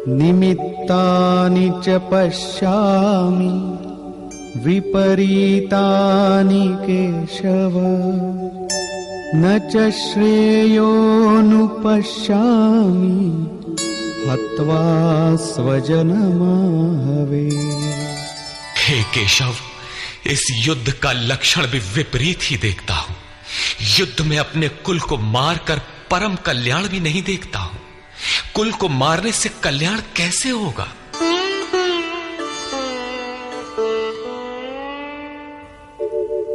निमित्तानि च पश्यामि विपरीतानि केशव न च श्रेयोनुपश्यामि हत्वा स्वजनमाहवे। हे केशव, इस युद्ध का लक्षण भी विपरीत ही देखता हूं। युद्ध में अपने कुल को मारकर परम कल्याण भी नहीं देखता हूं। कुल को मारने से कल्याण कैसे होगा?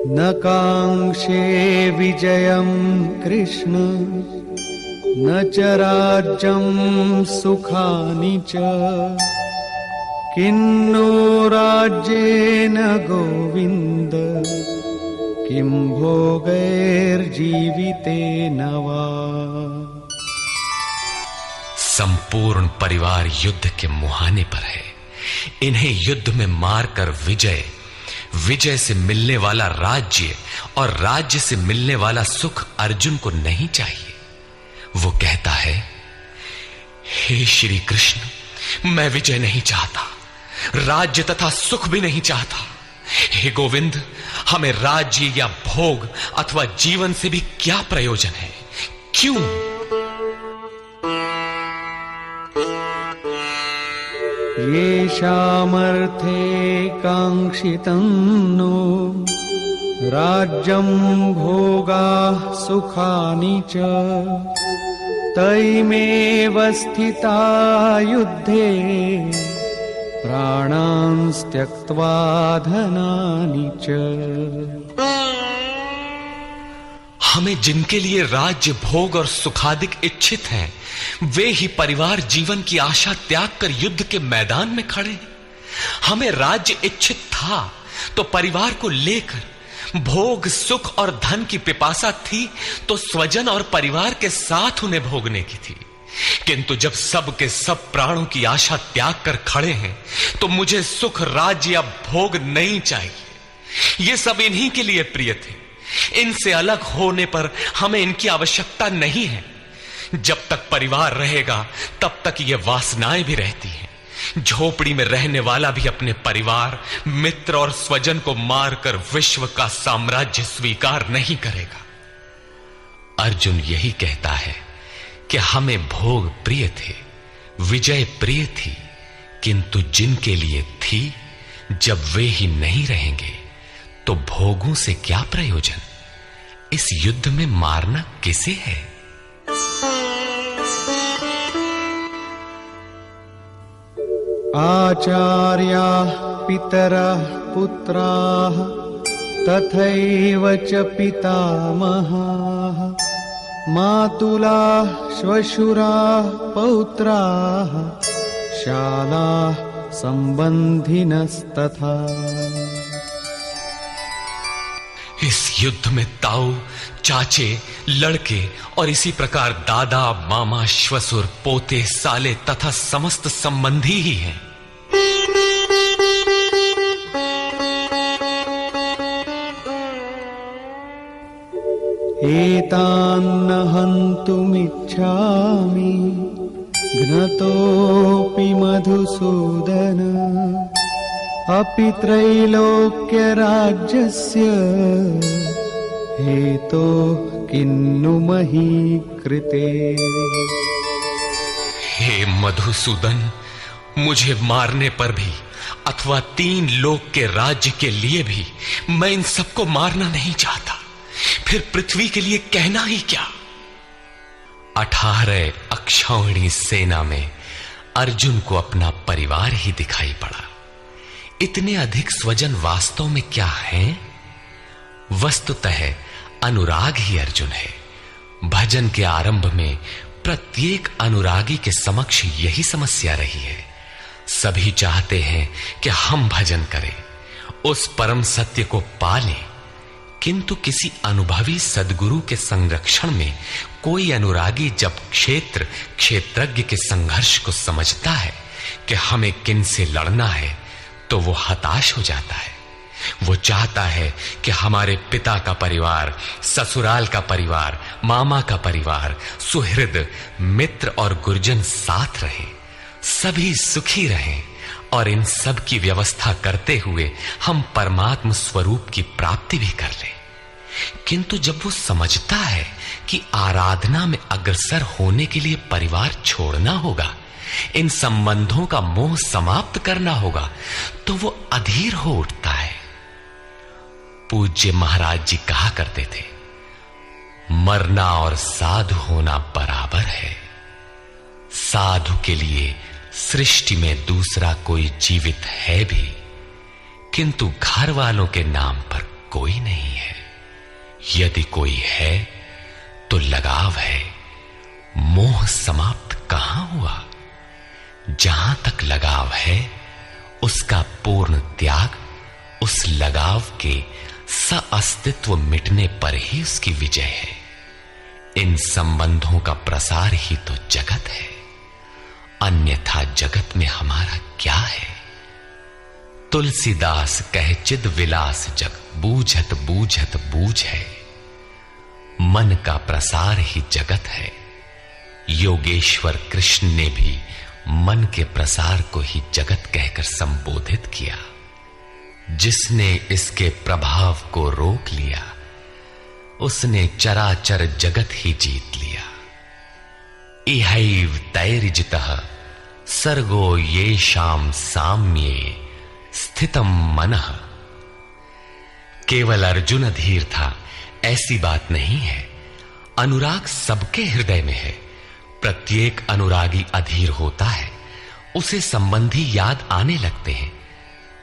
न कांक्षे विजयं कृष्ण न च राज्यं सुखानि च किन्नो राज्येन गोविन्द किं भोगैर्जीवितेन वा। संपूर्ण परिवार युद्ध के मुहाने पर है। इन्हें युद्ध में मारकर विजय से मिलने वाला राज्य और राज्य से मिलने वाला सुख अर्जुन को नहीं चाहिए। वो कहता है, हे श्री कृष्ण, मैं विजय नहीं चाहता, राज्य तथा सुख भी नहीं चाहता। हे गोविंद, हमें राज्य या भोग अथवा जीवन से भी क्या प्रयोजन है? क्यों? येषामर्थे कांक्षितं नो राज्यं भोगाः सुखानि च तैमेव स्थिता युद्धे प्राणान् त्यक्त्वा धनानि च। हमें जिनके लिए राज्य भोग और सुखादिक इच्छित हैं, वे ही परिवार जीवन की आशा त्याग कर युद्ध के मैदान में खड़े हैं। हमें राज्य इच्छित था तो परिवार को लेकर, भोग सुख और धन की पिपासा थी तो स्वजन और परिवार के साथ उन्हें भोगने की थी। किंतु जब सब के सब प्राणों की आशा त्याग कर खड़े हैं तो मुझे सुख राज्य या भोग नहीं चाहिए। ये सब इन्हीं के लिए प्रिय थे। इनसे अलग होने पर हमें इनकी आवश्यकता नहीं है। जब तक परिवार रहेगा तब तक ये वासनाएं भी रहती हैं। झोपड़ी में रहने वाला भी अपने परिवार, मित्र और स्वजन को मारकर विश्व का साम्राज्य स्वीकार नहीं करेगा। अर्जुन यही कहता है कि हमें भोग प्रिय थे, विजय प्रिय थी, किंतु जिनके लिए थी, जब वे ही नहीं रहेंगे तो भोगों से क्या प्रयोजन? इस युद्ध में मारना किसे है? आचार्याः पितरः पुत्राः तथैव च पितामहाः मातुलाः श्वशुराः पौत्राः शालाः संबंधिनस्तथा। इस युद्ध में ताऊ, चाचे, लड़के और इसी प्रकार दादा, मामा, श्वसुर, पोते, साले तथा समस्त संबंधी ही हैं। एतान्न हन्तुमिच्छामि घ्नतोऽपि मधुसूदन अपि त्रैलोक्यराज्यस्य हेतोः किन्नु मही कृते। हे मधुसूदन, मुझे मारने पर भी अथवा 3 लोक के राज्य के लिए भी मैं इन सबको मारना नहीं चाहता। फिर पृथ्वी के लिए कहना ही क्या? 18 अक्षौहिणी सेना में अर्जुन को अपना परिवार ही दिखाई पड़ा। इतने अधिक स्वजन वास्तव में क्या हैं? वस्तुतः अनुराग ही अर्जुन है। भजन के आरंभ में प्रत्येक अनुरागी के समक्ष यही समस्या रही है। सभी चाहते हैं कि हम भजन करें, उस परम सत्य को पालें, किंतु किसी अनुभवी सद्गुरु के संरक्षण में कोई अनुरागी जब क्षेत्रज्ञ के संघर्ष को समझता है कि हमें किन से लड़ना है, तो वो हताश हो जाता है। वो चाहता है कि हमारे पिता का परिवार, ससुराल का परिवार, मामा का परिवार, सुहृद, मित्र और गुरजन साथ रहे। सभी सुखी रहें और इन सब की व्यवस्था करते हुए हम परमात्म स्वरूप की प्राप्ति भी कर लें। किंतु जब वो समझता है कि आराधना में अग्रसर होने के लिए परिवार छोड़ना होगा, इन संबंधों का मोह समाप्त करना होगा, तो वो अधीर हो उठता है। पूज्य महाराज जी कहा करते थे, मरना और साधु होना बराबर है। साधु के लिए सृष्टि में दूसरा कोई जीवित है भी, किंतु घर वालों के नाम पर कोई नहीं है। यदि कोई है तो लगाव है, मोह समाप्त कहां हुआ? जहां तक लगाव है उसका पूर्ण त्याग, उस लगाव के अस्तित्व मिटने पर ही उसकी विजय है। इन संबंधों का प्रसार ही तो जगत है, अन्यथा जगत में हमारा क्या है? तुलसीदास कहे चिद विलास जग, बूझत बूझत बूझ है। मन का प्रसार ही जगत है। योगेश्वर कृष्ण ने भी मन के प्रसार को ही जगत कहकर संबोधित किया। जिसने इसके प्रभाव को रोक लिया, उसने चराचर जगत ही जीत लिया। इहैव तैर्जितः सर्गो येषां साम्ये स्थितम मनः। केवल अर्जुन अधीर था ऐसी बात नहीं है। अनुराग सबके हृदय में है। प्रत्येक अनुरागी अधीर होता है, उसे संबंधी याद आने लगते हैं।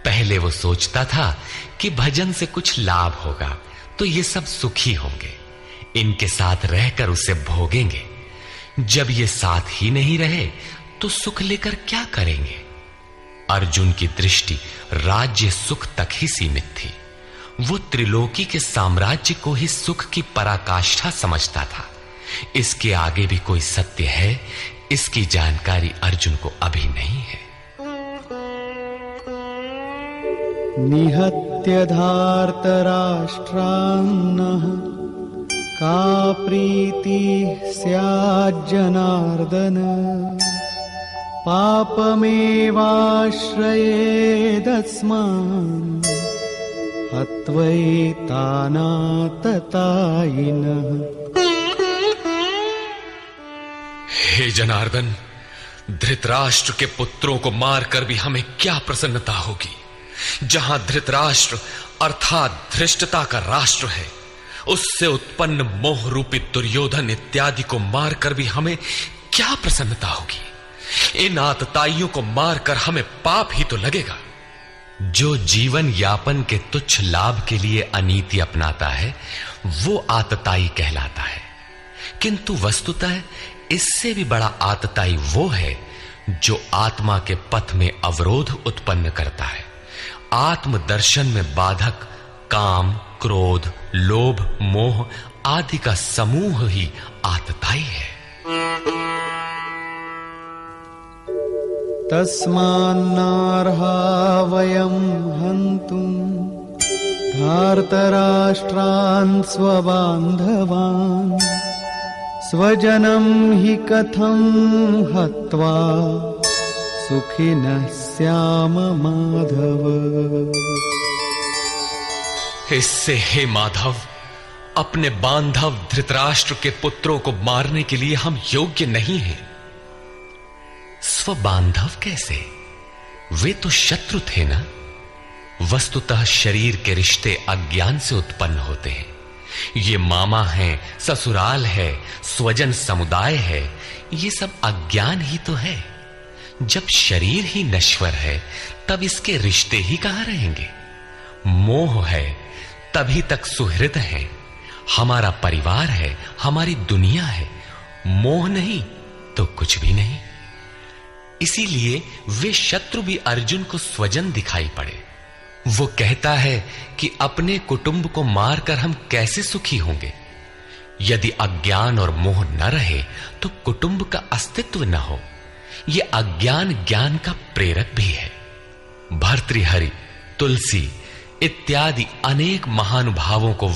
पहले वो सोचता था कि भजन से कुछ लाभ होगा तो ये सब सुखी होंगे, इनके साथ रहकर उसे भोगेंगे। जब ये साथ ही नहीं रहे तो सुख लेकर क्या करेंगे? अर्जुन की दृष्टि राज्य सुख तक ही सीमित थी। वो त्रिलोकी के साम्राज्य को ही सुख की पराकाष्ठा समझता था। इसके आगे भी कोई सत्य है, इसकी जानकारी अर्जुन को अभी नहीं है। निहत्य धार्तराष्ट्रान्नः का प्रीति स्याज्जनार्दन। पापमेवाश्रयेदस्मान् हत्वैतानाततायिनः। हे जनार्दन, धृतराष्ट्र के पुत्रों को मारकर भी हमें क्या प्रसन्नता होगी? जहां धृतराष्ट्र अर्थात धृष्टता का राष्ट्र है, उससे उत्पन्न मोह रूपी दुर्योधन इत्यादि को मारकर भी हमें क्या प्रसन्नता होगी? इन आतताइयों को मारकर हमें पाप ही तो लगेगा। जो जीवन यापन के तुच्छ लाभ के लिए अनीति अपनाता है वो आतताई कहलाता है। किंतु वस्तुतः इससे भी बड़ा आतताई वो है जो आत्मा के पथ में अवरोध उत्पन्न करता है। आत्मदर्शन में बाधक काम, क्रोध, लोभ, मोह आदि का समूह ही आतताई है। तस्मान्नार्हा वयं हन्तुं धार्तराष्ट्रान् स्वबान्धवान्। स्वजनं हि कथं हत्वा सुखिनः स्याम माधव। इससे हे माधव, अपने बांधव धृतराष्ट्र के पुत्रों को मारने के लिए हम योग्य नहीं हैं। स्वबांधव कैसे? वे तो शत्रु थे ना। वस्तुतः शरीर के रिश्ते अज्ञान से उत्पन्न होते हैं। ये मामा है, ससुराल है, स्वजन समुदाय है, ये सब अज्ञान ही तो है। जब शरीर ही नश्वर है तब इसके रिश्ते ही कहां रहेंगे? मोह है तभी तक सुहृद है, हमारा परिवार है, हमारी दुनिया है। मोह नहीं तो कुछ भी नहीं। इसीलिए वे शत्रु भी अर्जुन को स्वजन दिखाई पड़े। वो कहता है कि अपने कुटुंब को मारकर हम कैसे सुखी होंगे? यदि अज्ञान और मोह न रहे तो कुटुंब का अस्तित्व न हो। यह अज्ञान ज्ञान का प्रेरक भी है। भर्तृहरि, तुलसी इत्यादि अनेक महानुभावों को